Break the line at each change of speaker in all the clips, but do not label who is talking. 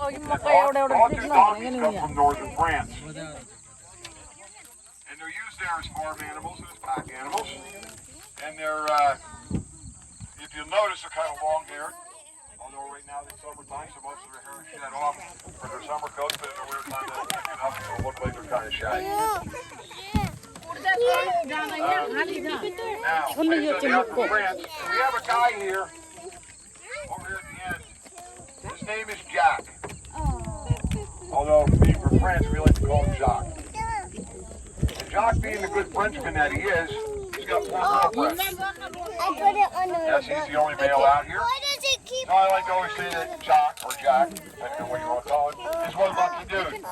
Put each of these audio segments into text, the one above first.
August donkeys come from northern France. And they're used there as farm animals and as pack animals. And they're, if you'll notice, they're kind of long-haired. Although right now it's summertime, so most of their hair is shed off for their summer coats, but in the winter time they'll pick it up and it'll look like they're kind of shaggy. Now, from France, we have a guy here, over here at the end. His name is Jack. Although, being from France, we like to call him Jacques. And Jacques, being the good Frenchman that he is, he's got 4 girlfriends. Yes, he's the only male out here. So I like to always say that Jacques, or Jack, depending on what you want to call it, is one lucky dude,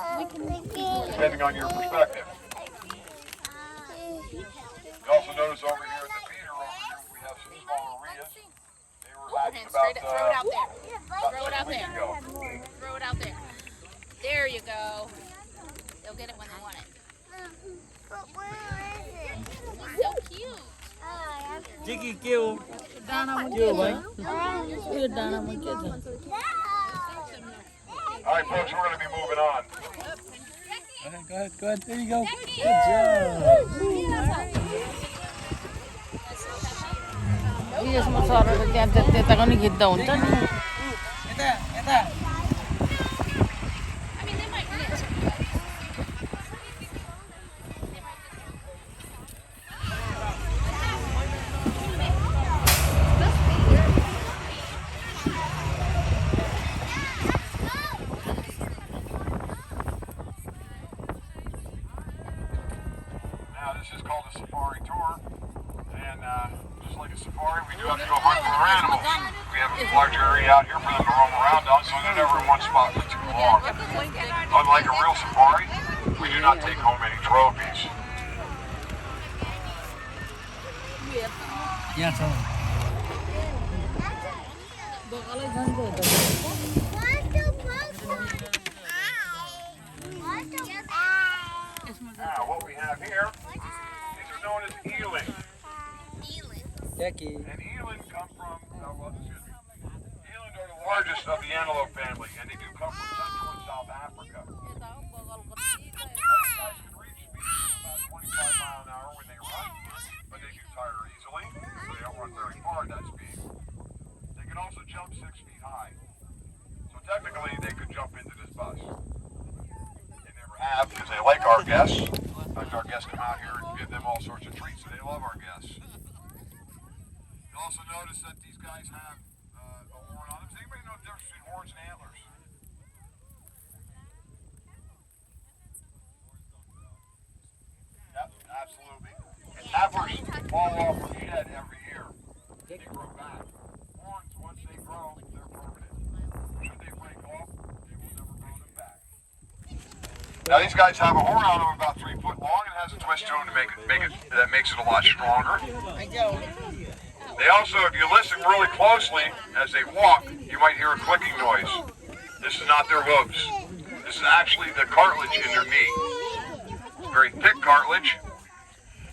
depending on your perspective. You also notice over here at the feeder over here, we have some small areas. They were hatched about,
throw it out there. Throw it out
6 weeks
there.
ago.
Throw it out there. There you go. They'll get it when they want it.
But where is it?
He's so cute.
Chicky kêu chưa vậy? Chưa đàn mà chưa rồi.
All right, folks, we're going to be moving on.
Go ahead, go ahead. There you go. Good job.
यसमा सरेर त्यहाँ त्यता पनि खिच्दा हुन्छ नि
यता यता
I mean, they might miss.
Now, this is called a safari tour, and just like a safari, we do have to go hunt for our animals. We have a large area out here for them to roam around on, so they're never in one spot for too long. Unlike a real safari, we do not take home any trophies.
यहाँ छ
Now, what we have here, these are known as eland.
Jackie.
And eland come from, eland are the largest of the antelope family, and they do come from Central and South Africa. These guys can reach speeds of about 25 miles an hour when they run, but they do tire easily, so they don't run very far at that speed. They can also jump 6 feet high. So technically, they could jump into this bus. They never have, because they like our guests. In fact, our guests come out here and give them all sorts of treats, so they love our guests. You'll also notice that these guys have a horn on them. Does anybody know the difference between horns and antlers? Yep, absolutely. And antlers fall off or shed every year. They grow back. Horns, once they grow, they're permanent. Should they break off, they will never grow them back. Now these guys have a horn on them about 3 foot long and has a twist to them to make it that makes it a lot stronger. They also, if you listen really closely as they walk, you might hear a clicking noise. This is not their hooves. This is actually the cartilage in their knee. It's very thick cartilage,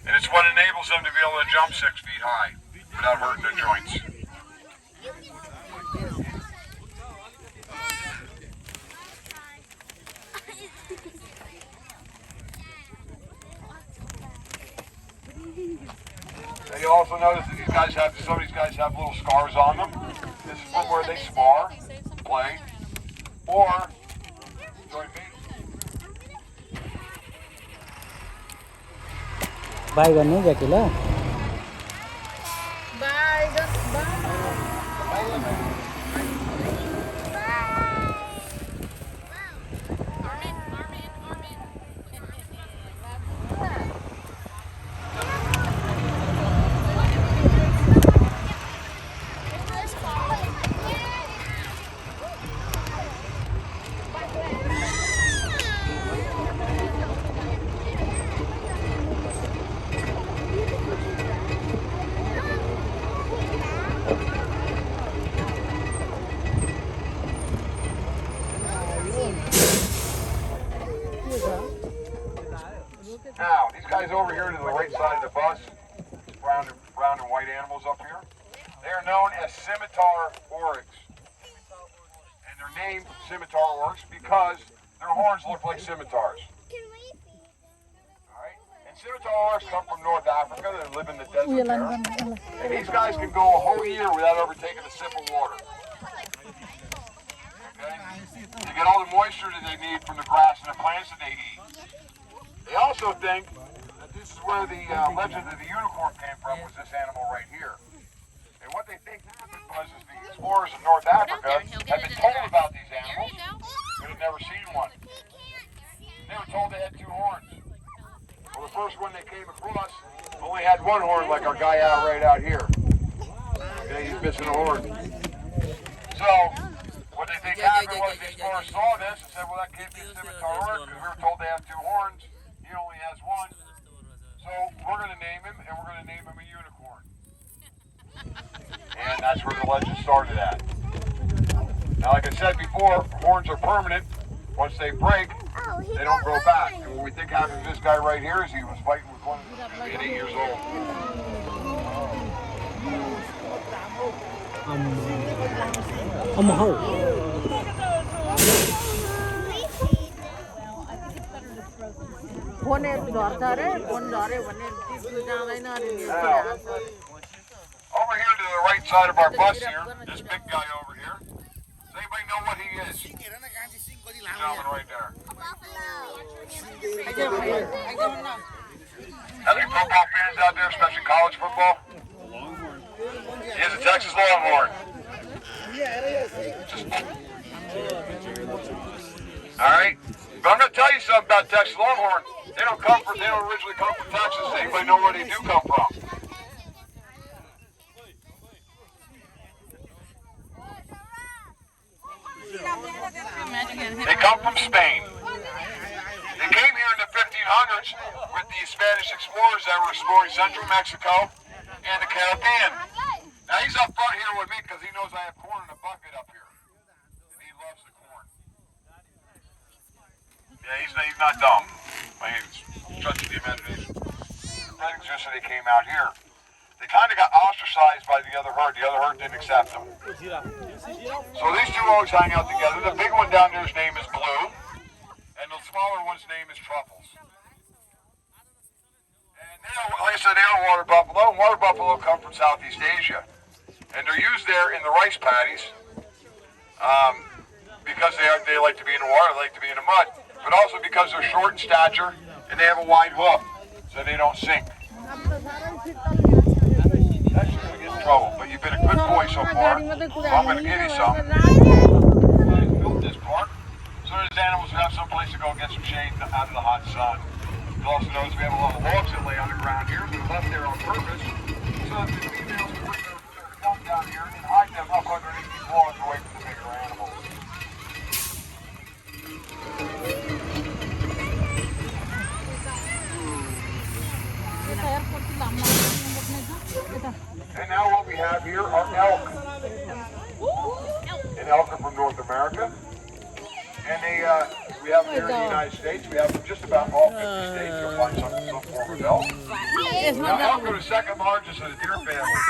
and it's what enables them to be able to jump 6 feet high without hurting their joints. And you also notice that these guys have, some of these guys have little scars on them. This is from where they spar, play, or join me.
By गर्नु ज्याकी ल
Now, these guys over here to the right side of the bus, brown and white animals up here, they are known as scimitar oryx. And their named scimitar orcs because their horns look like scimitars. Alright? And scimitar orcs come from North Africa. They live in the desert there. And these guys can go a whole year without ever taking a sip of water. Okay? They get all the moisture that they need from the grass and the plants that they eat. They also think that this is where the legend of the unicorn came from, was this animal right here. And what they think happened was is the explorers of North Africa had been told about these animals, but had never seen one. They were told they had two horns. Well, the first one they came across only had one horn, like our guy right out here. Okay, he's missing a horn. So, what they think happened was the explorers saw this and said, well, that can't be a scimitar orc, because we were told they have two horns. He only has one. So, we're going to name him, and we're going to name him a unicorn. And that's where the legend started at. Now, like I said before, horns are permanent. Once they break, they don't grow back. And what we think happened to this guy right here is he was fighting with one at 8 years old. Over here to the right side of our bus here, this big guy over here. Does anybody know what he is? Gentleman right there. How many football fans out there, especially college football? He is a Texas Longhorn. All right, but I'm going to tell you something about Texas Longhorn. They don't originally come from Texas. Anybody know where they do come from? They come from Spain. They came here in the 1500s with the Spanish explorers that were exploring central Mexico and the Caribbean. Now he's up front here with me because he knows I have corn in a bucket up here. And he loves the corn. Yeah, he's not dumb. I mean, he's stretching the imagination. That existed, they came out here. They kind of got ostracized by the other herd. The other herd didn't accept them. So these two always hang out together. The big one down there's name is Blue, and the smaller one's name is Truffles. And they are, like I said, they are water buffalo. And water buffalo come from Southeast Asia, and they're used there in the rice paddies because they like to be in the water, they like to be in the mud, but also because they're short in stature and they have a wide hoof, so they don't sink. That's going to get in trouble, but you've been a good boy so far, so I'm going to give you some. We built this park so these animals have some place to go get some shade out of the hot sun. You'll also notice we have a lot of logs that lay on the ground here. They're left there on purpose so that the females can bring their young down here and hide them up underneath these logs away from the bigger animals. And now what we have here are elk. And elk are from North America. And we have them here in the United States. We have them just about all 50 states. You'll find some form of elk. Now elk are the second largest of the deer family.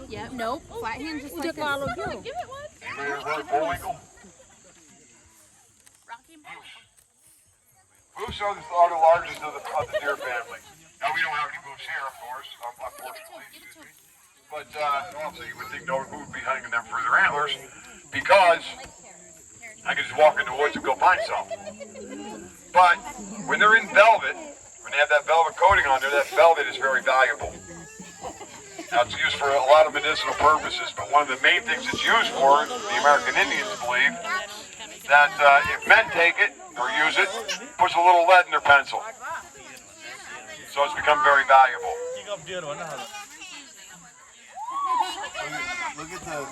Yeah, nope. Flat hand just like this. Give it one.
Anybody ever heard of bullwinkle? Moose are the largest of the deer family. Now, we don't have any moose here, of course, unfortunately, excuse me. But also, you would think no who would be hunting them for their antlers, because I could just walk in the woods and go find some. But when they're in velvet, when they have that velvet coating on there, that velvet is very valuable. Now, it's used for a lot of medicinal purposes, but one of the main things it's used for, the American Indians believe, that if men take it or use it, puts a little lead in their pencil. So it's become very valuable.
Look at the...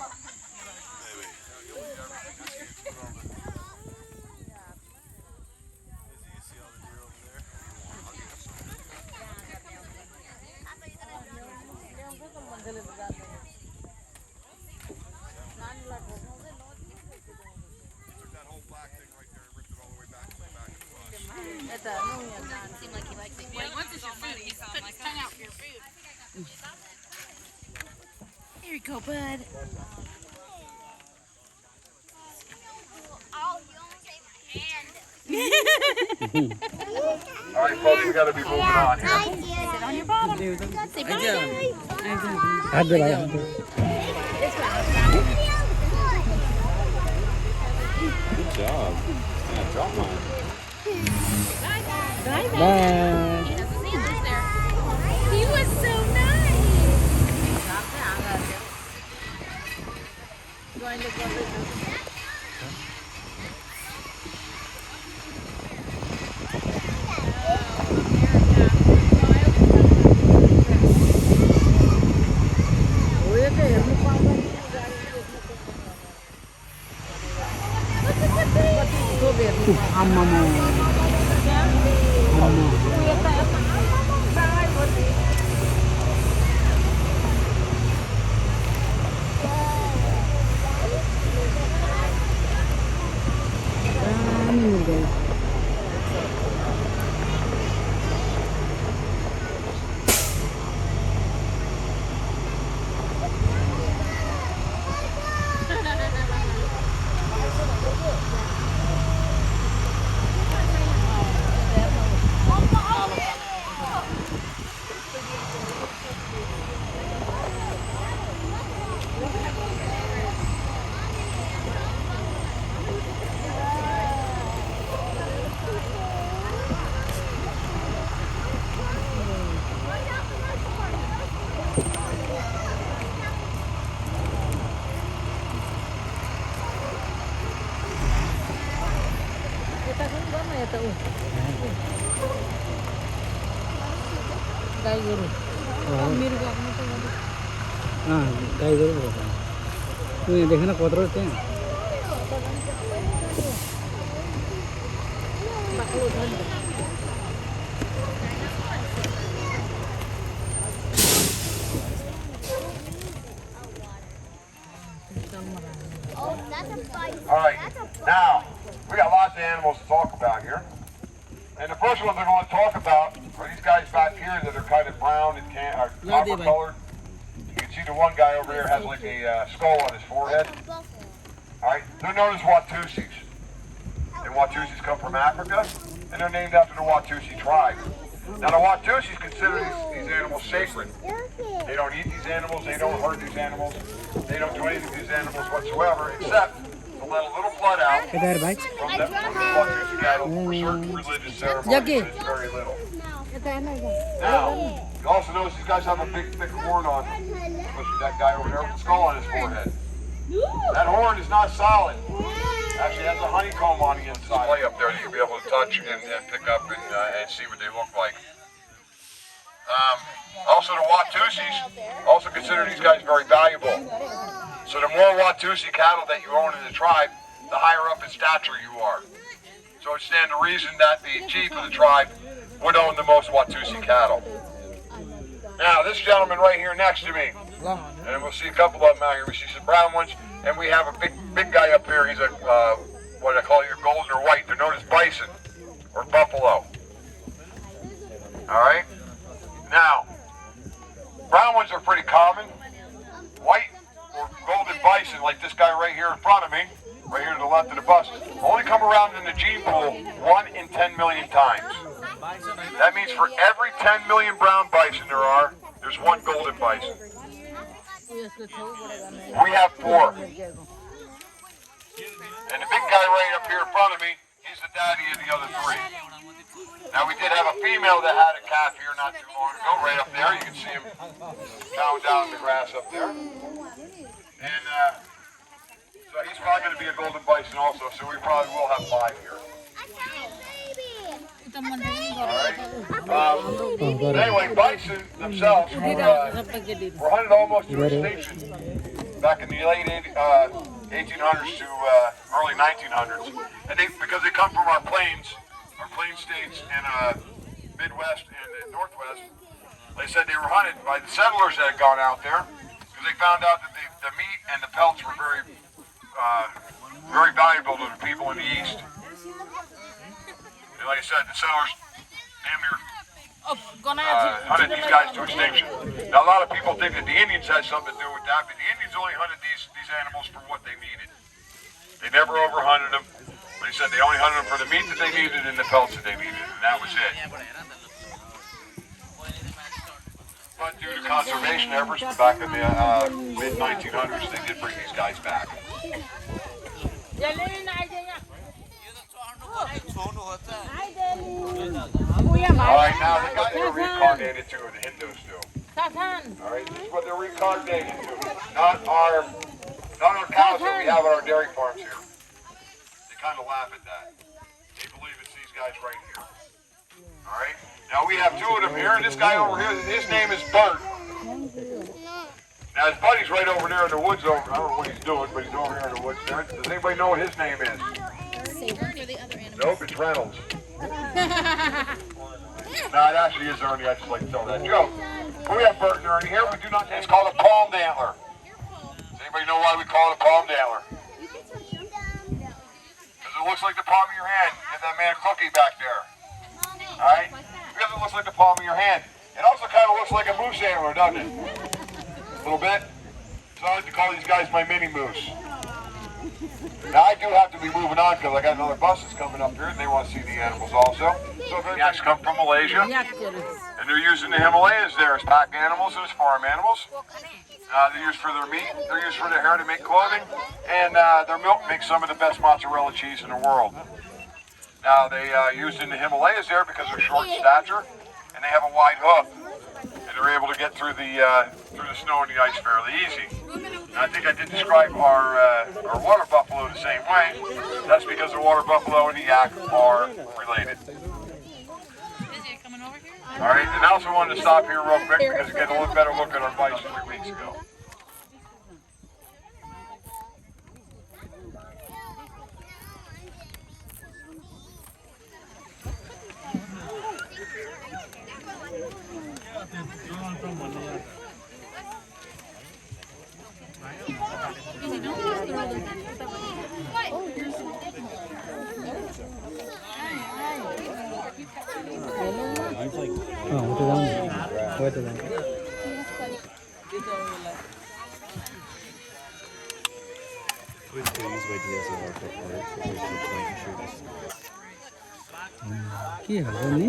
Seemed like he likes it. What he wants is your food. He's putting his tongue out for your food. Here you go, bud.
All right, folks, we got to be moving on here.
हाथ दे भाई हाथ दे
Good job. Yeah, drop mine.
Bye
He was so nice.
हाँ tiger बोलता है तू ये देखना कौन रहते हैं
Oh, that's a bison.
All right,
That's a
now, we got lots of animals to talk about here. And the first one they're going to talk about are these guys back here that are kind of brown and copper colored. You can see the one guy over here has like a skull on his forehead.
buffalo.
All right, they're known as Watusis. And Watusis come from Africa, and they're named after the Watusi tribe. Now the Watusis consider these animals sacred. They don't eat these animals, they don't hurt these animals, they don't do anything to these animals whatsoever, except to let a little blood out
किधर भाई
from the Watusi cattle for certain religious ceremonies. It's very little. Now, you also notice these guys have a big, thick horn on them, especially that guy over there with the skull on his forehead. That horn is not solid. Actually has a honeycomb on the inside. Play up there that you'll be able to touch and pick up and see what they look like. Also, the Watusis also consider these guys very valuable. So the more Watusi cattle that you own in the tribe, the higher up in stature you are. So it stands to reason that the chief of the tribe would own the most Watusi cattle. Now, this gentleman right here next to me, and we'll see a couple of them out here. We see some brown ones, and we have a big guy up here. He's a, what I call your golden or white. They're known as bison or buffalo. All right? Now, brown ones are pretty common. White or golden bison, like this guy right here in front of me, right here to the left of the bus, only come around in the gene pool 1 in 10 million times. That means for every 10 million brown bison there are, there's one golden bison. We have 4. And the big guy right up here in front of me, he's the daddy of the other 3. Now we did have a female that had a calf here not too long ago, right up there. You can see him chowing down in the grass up there. And so he's probably going to be a golden bison also, so we probably will have 5 here. But anyway, bison themselves were hunted almost to extinction back in the late 1800s to early 1900s. And because they come from our plain states in Midwest and the Northwest, they said they were hunted by the settlers that had gone out there because they found out that the meat and the pelts were very valuable to the people in the East. And like I said, the settlers damn near hunted these guys to extinction. Now a lot of people think that the Indians had something to do with that, but the Indians only hunted these animals for what they needed. They never overhunted them. But he said they only hunted them for the meat that they needed and the pelts that they needed, and that was it. But due to conservation efforts back in the mid-1900s, they did bring these guys back. Alright, now the guys are reincarnated to, or the Hindus do. Alright, this is what they're reincarnated to. Not our cows that we have at our dairy farms here. They kind of laugh at that. They believe it's these guys right here. Alright, now we have two of them here, and this guy over here, his name is Bert. Now his buddy's right over there in the woods over, I don't know what he's doing, but he's over here in the woods there. Does anybody know what his name is? Nope, it's Reynolds. No, it actually is Ernie, I just like to tell that joke. But we have Bert and Ernie here, we do not, it's called a palmed antler. Does anybody know why we call it a palmed antler? Because it looks like the palm of your hand. Give that man a cookie back there. Alright? Because it looks like the palm of your hand. It also kind of looks like a moose antler, doesn't it? A little bit. So I like to call these guys my mini moose. Now I do have to be moving on because I got another bus that's coming up here and they want to see the animals also. So the yaks come from Malaysia and they're using the Himalayas there as pack animals and as farm animals. They're used for their meat, they're used for their hair to make clothing, and their milk makes some of the best mozzarella cheese in the world. Now they used in the Himalayas there because they're short in stature and they have a wide hoof. And they're able to get through the snow and the ice fairly easy. And I think I did describe our water buffalo the same way. That's because the water buffalo and the yak are related. All right, and I also wanted to stop here real quick because we get a little better look at our bison 3 weeks ago.
কি হবে নি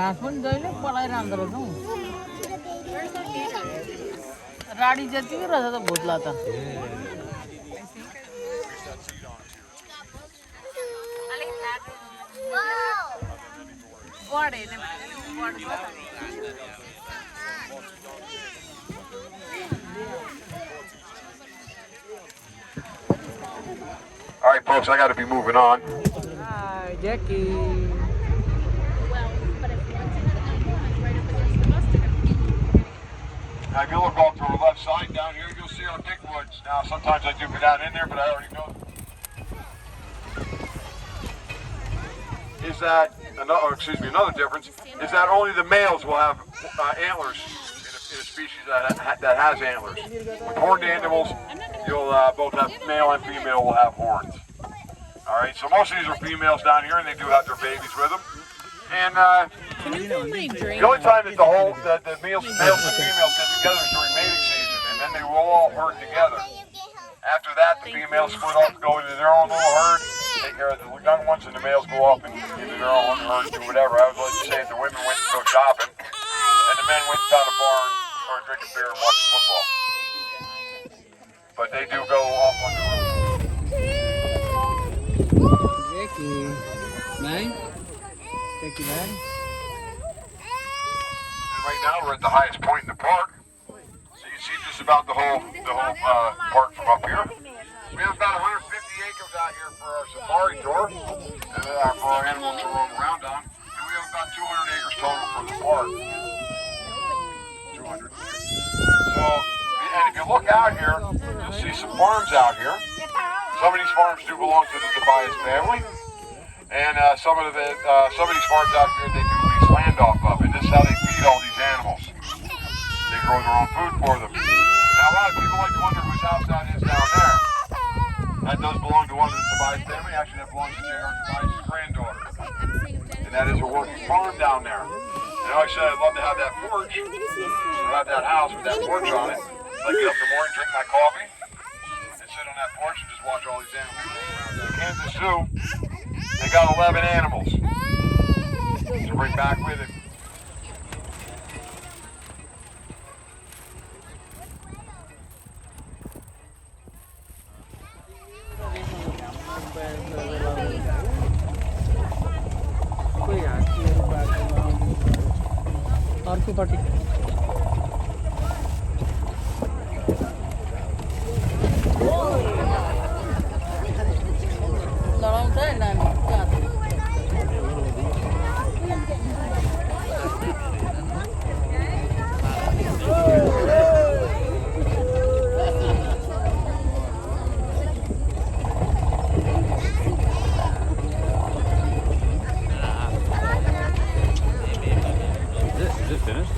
এখন যাইলে পলাই রান্দার তো রাড়ি যেতে রাজা তো বদলাতা
All right, folks, I got to be moving on.
Hi, Jackie.
Now, if you look off to the left side down here, you'll see our big woods. Now, sometimes I do go down in there, but I already know. Is that, another difference, is that only the males will have antlers in a species that has antlers. With horned animals, you'll both have male and female will have horns. All right, so most of these are females down here, and they do have their babies with them. And the only time that the males and females get together is during mating season, and then they will all herd together. After that, the females split off, go into their own little herd, take care of the young ones, and the males go off and into their own herd, do whatever. I would like to say that the women went to go shopping, and the men went down to the bar and started drinking beer and watching football. But they do go off on the road.
Jackie, man. Jackie, man.
And right now we're at the highest point in the park. So you can see just about the whole park from up here. We have about 150 acres out here for our safari tour, for our animals to roam around on. And we have about 200 acres total for the park. 200. So, and if you look out here, you'll see some farms out here. Some of these farms do belong to the Tobias family. And some of these farms out here, they do lease land off of. And this is how they feed all these animals. They grow their own food for them. Now, a lot of people like to wonder whose house that is down there. That does belong to one of the Tobias family. Actually, that belongs to J.R. Tobias' granddaughter. And that is a working farm down there. And I always said I'd love to have that porch, or have that house with that porch on it. So I get up in the morning, drink my coffee, and sit on that porch and just watch all these animals roll around. Kansas Zoo, they got 11 animals to bring back with it.
अर्को party
लडाउँछ है नानी
Is it finished?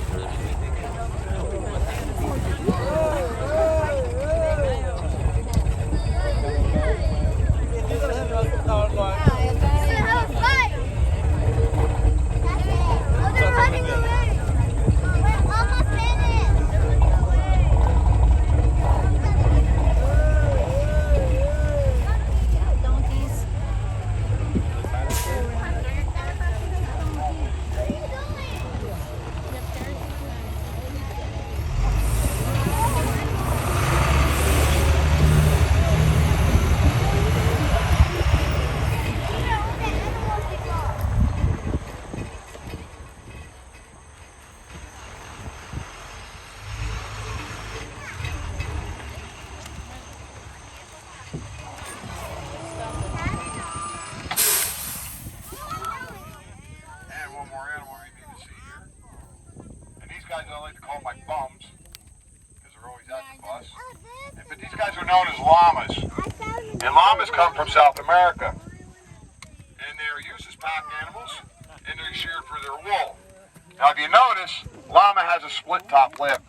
Guys I like to call my bums because they're always at the bus. But these guys are known as llamas. And llamas come from South America. And they're used as pack animals and they're sheared for their wool. Now if you notice, llama has a split top lip.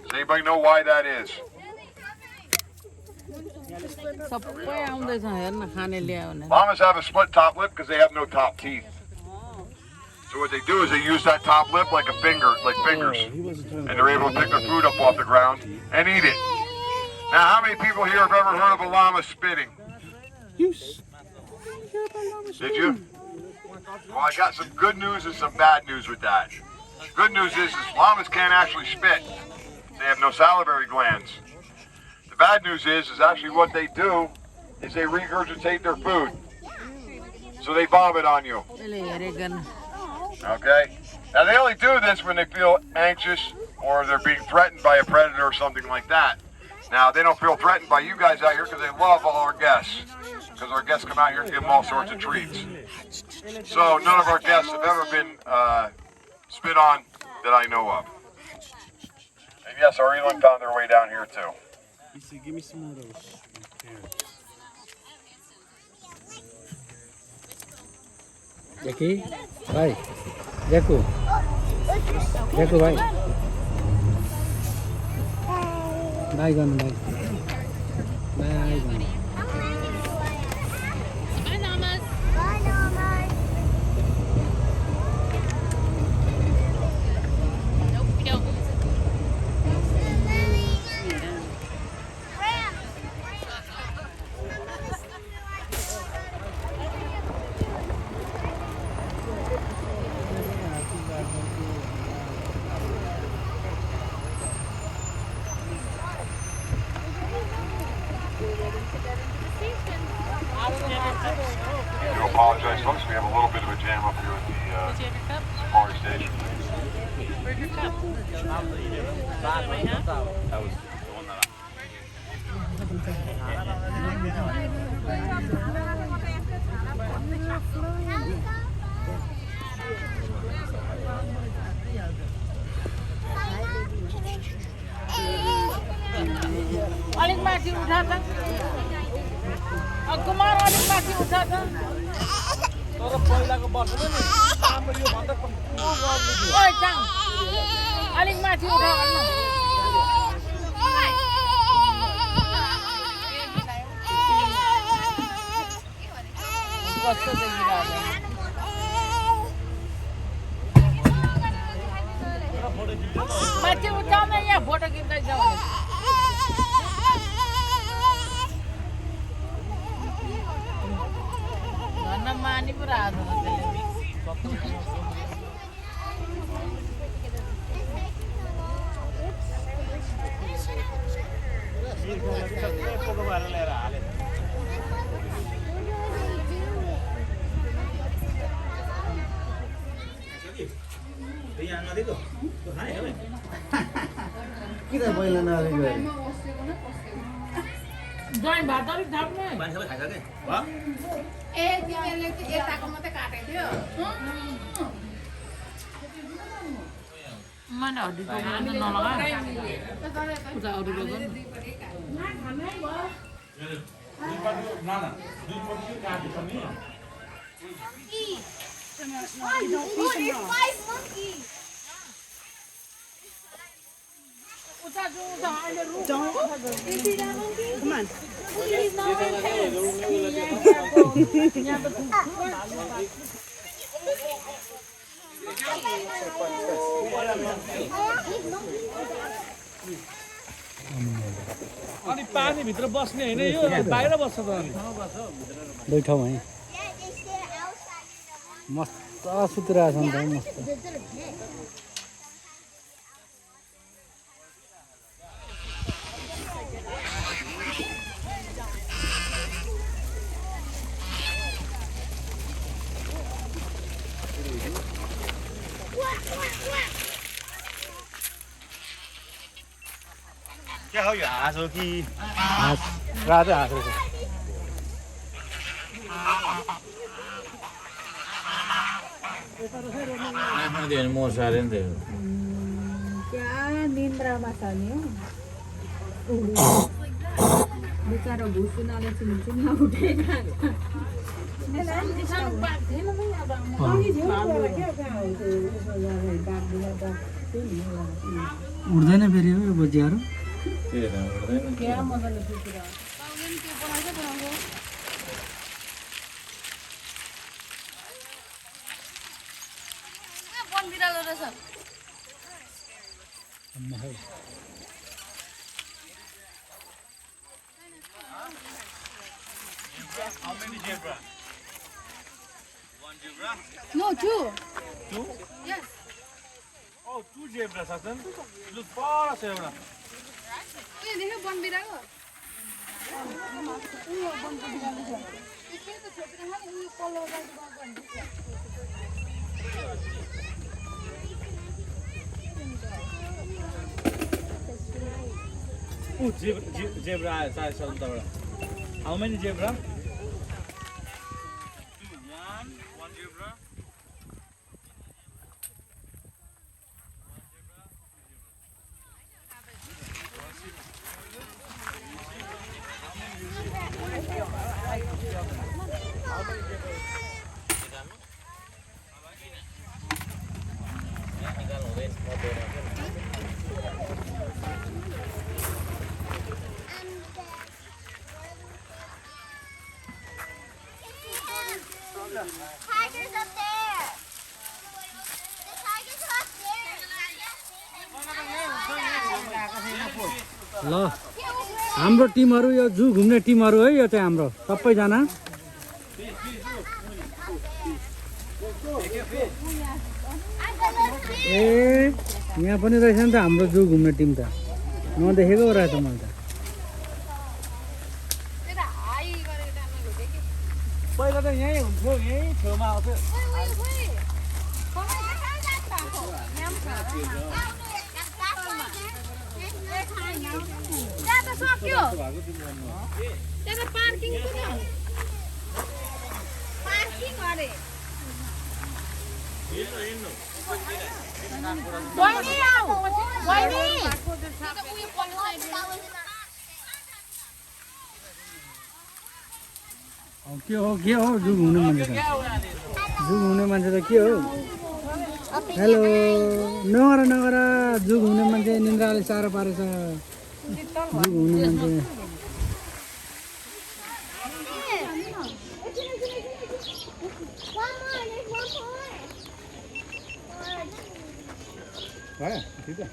Does anybody know why that is?
सबै आउँदैछ हेर्न खाने ल्यायो भने
Llamas have a split top lip because they have no top teeth. So what they do is they use that top lip like fingers, and they're able to pick their food up off the ground and eat it. Now, how many people here have ever heard of a llama spitting? Did you? Well, I got some good news and some bad news with that. The good news is llamas can't actually spit. They have no salivary glands. The bad news is actually what they do is they regurgitate their food. So they vomit on you. Okay? Now they only do this when they feel anxious or they're being threatened by a predator or something like that. Now they don't feel threatened by you guys out here because they love all our guests. Because our guests come out here and give them all sorts of treats. So none of our guests have ever been spit on that I know of. And yes, our eland found their way down here too.
Give me some more of those.
Jackie, bye. Jaku, bye. Bye, Gun, bye. Bye, Gun.
Bye, llamas. Nope, we don't.
I do apologize, folks. We have a little bit of a jam up here at the safari station.
Where's your cup?
That was the one that
अलिक माथि उठा त कुमार अलिक माथि उठा त
तर पहिलाको वर्षमा नि हाम्रो यो भन्दा पनि
ओइ चाङ अलिक माथि उठा भन्न कस्तो देखिरहेको माथि उठाउन यहाँ फोटो खिच्दै जाऊ
किन पहिला नआएको
ज्वाइन भात अलिक थाप्ने
ए तिमीहरूले चाहिँ यताको मात्रै काटेको थियो
मैले हड्डी नलगा उता अरू गर्दैन
Oh, there's 5 monkeys.
उता जो उता अहिले रुख
Come on.
यहाँ त अनि पानीभित्र बस्ने होइन यो बाहिर बस्छ त अनि
बैठौँ है
Yeah, they stay outside.
मस्त सुतिरहेछ नि त मस्त
क्या हो यो हाँस हो कि
हाँस राजा हाँस रहेछ
मोर सारे नि त
क्या निन्द्रामा छ नि बिचारा भुसुनाले चिन्छ उठेको
उठ्दैन फेरि हो यो बजियाहरू
वन बिरालो रहेछ
How many zebra? One zebra?
No, two.
Two?
Yes.
Oh, two zebras, Hassan. Look for us, zebra.
उयो देख्यो वन बिरालो
Oh, zebra. How many zebra? Two. One zebra.
Tiger's up there. The tiger's up there.
ल हाम्रो टिमहरू यो जू घुम्ने टिमहरू है यो चाहिँ हाम्रो सबैजना ए यहाँ पनि रहेछ नि त हाम्रो जू घुम्ने टिम त नदेखेको रहेछ मैले त
त्यता हाई गरेको टाइममा भेटेँ कि
पहिला त यहीँ हुन्थ्यो यहीँ छेउमा आउँथ्यो
त्यहाँ त सक्यो त्यहाँ त पार्किङ पनि हो पार्किङ अरे बहिनी आऊ बहिनी उयो पल्लो साइड
के हो जू घुम्ने मान्छे त जू घुम्ने मान्छे त के हो हेलो नगर जू घुम्ने मान्छे निन्द्राले साह्रो पारेछ जू घुम्ने मान्छे
One more, there's one more.
ठिक छ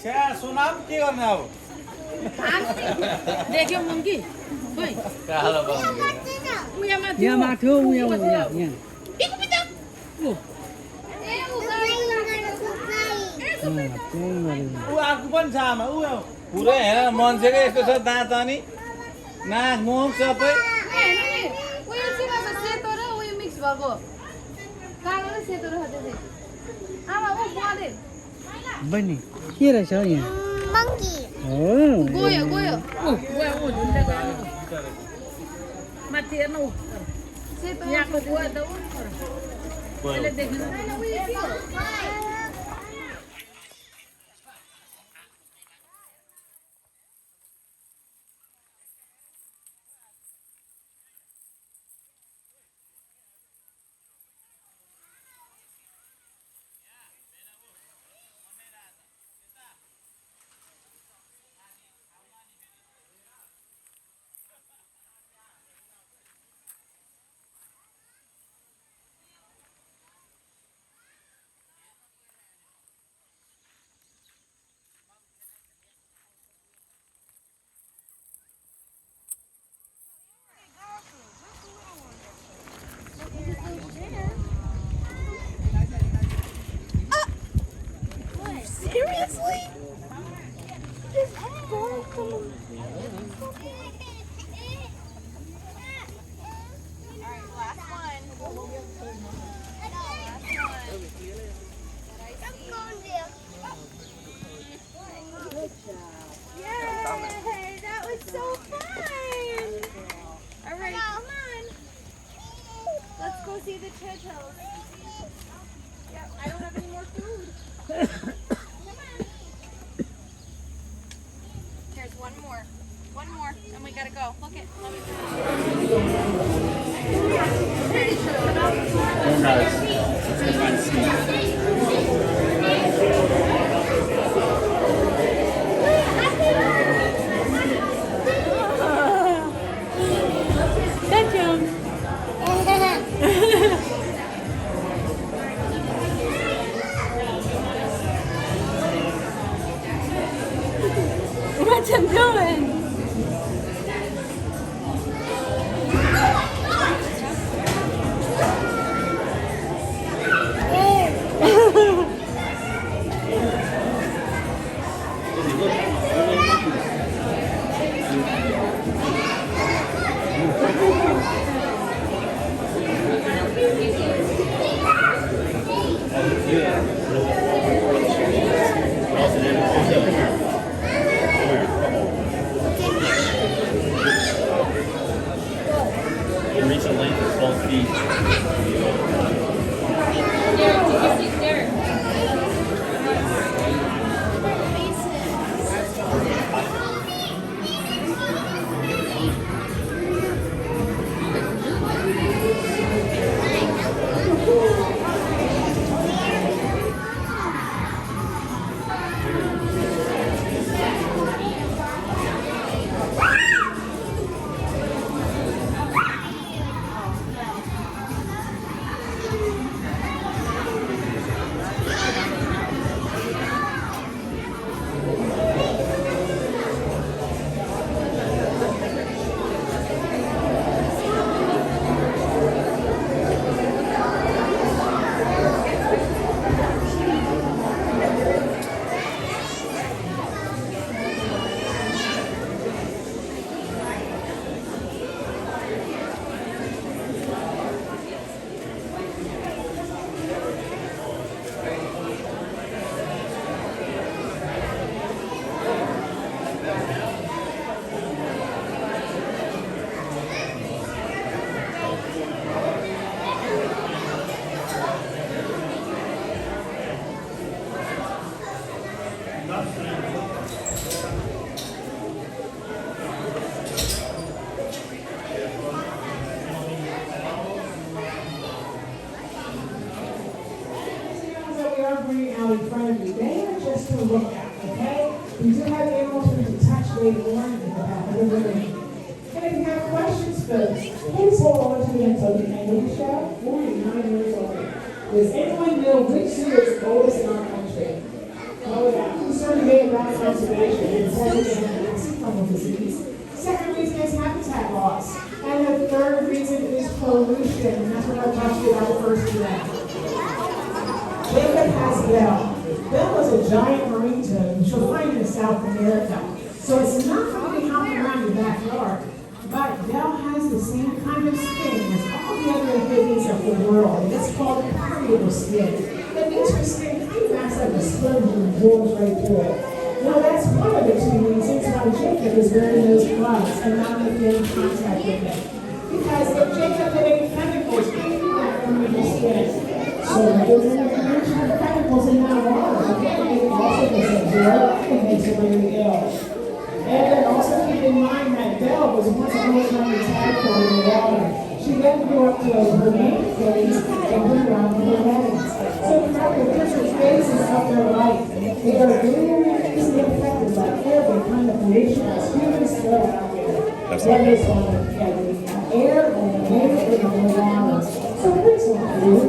छ्या सोनाम के गर्ने अब
देख्यो मङ्की खोइ
कालो बङ्गी
उयामा
यहाँ माथि हो यहाँ यहाँ
ऊ आर्को पनि छ आमा ऊ पुरै हेर मान्छेको यस्तो छ दाँत अनि नाक मुख सबै
उयो चाहिँ अब सेतो र उयो मिक्स भएको कालो र सेतो र त्यसै आमा ऊ बले
बहिनी के रहेछ हौ यहाँ
Monkey.
गयो गयो
गयो ऊ झुन्डे गयो माथि हेर्नु
सेतो
यहाँको गयो त ऊ अहिले देख्नु
Seriously? This ball coming.
Alright, last one.
I'm going there.
Yay! That was so fun! Alright, come on. Let's go see the turtles. Yep, I don't have any more food. There's one more. One more, and we gotta go. Look it. Let me
What's him doing?
reach a length of 12 feet.
Bring out in front of you. They are just to look at, okay? We do have animals for you to touch later on in the back of the room. And if you have questions, folks, please hold on to them until the end of the show. 49 years old. Does anyone know which zoo is the oldest in our country? Oh, yeah. for debate about conservation and from disease. Second reason is habitat loss. And the third reason is pollution. And that's what I'll talk to you about the first today. Jacob has Belle. Belle is a giant marine toad, which you'll find in South America. So it's not going to be hopping around your backyard. But Belle has the same kind of skin as all the other amphibians of the world. And it's called permeable skin. That means her skin kind of acts like a sponge and absorbs right through it. Now that's one of the two reasons why Jacob is wearing those gloves and not making any contact with it. Because if Jacob had any chemicals, he would not remove his skin. So there's any chemicals in that water. Again, it also gets absorbed and makes it really ill. And then also keep in mind that Belle was once a little tiny tadpole in the water. She then grew up to her main phase and grew around with her legs. So throughout the different phases of their life, they are very easily affected by every kind of pollution as humans throw out there. Whether it's on the air or the land or the water. So here's one for you.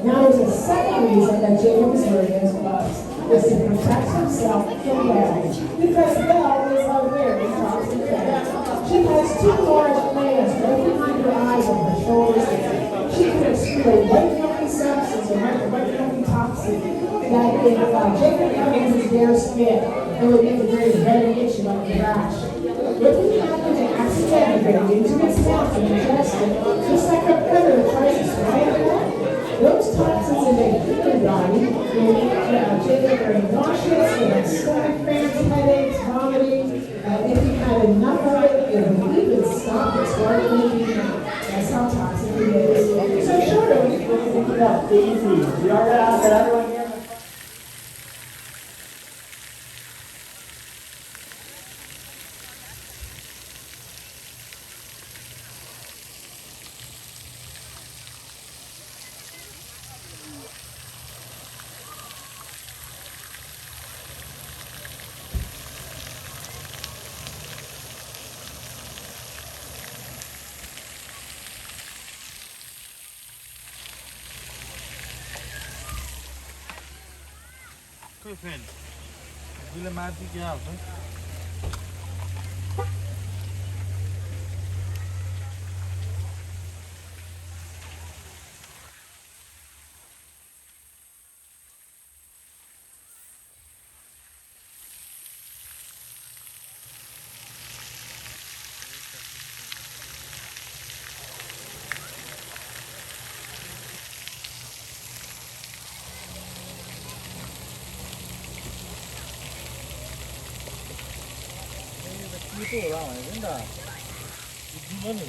Now there's a second reason that Jacob is wearing those gloves. Is to protect himself from Belle. Because Belle is a very toxic pet. She has two large glands right behind her eyes and her shoulders. She can excrete a white-milky substance, a white-milky toxin, that if Jacob got his bare skin, it would make it very red and itchy like a rash. If he happened to accidentally get into his mouth and ingest it, just like a predator tries to swallow it, those toxins in the human body will make Jacob very nauseous, and have stomach cramps, headaches, vomiting. If he had enough of it, it would even stop his heart beating. That's how toxic it is. So sure, what do you think about easy? You all right out there, everyone here?
Friend, bila mati क्या होता है? Itu orang, enggak? Gimana?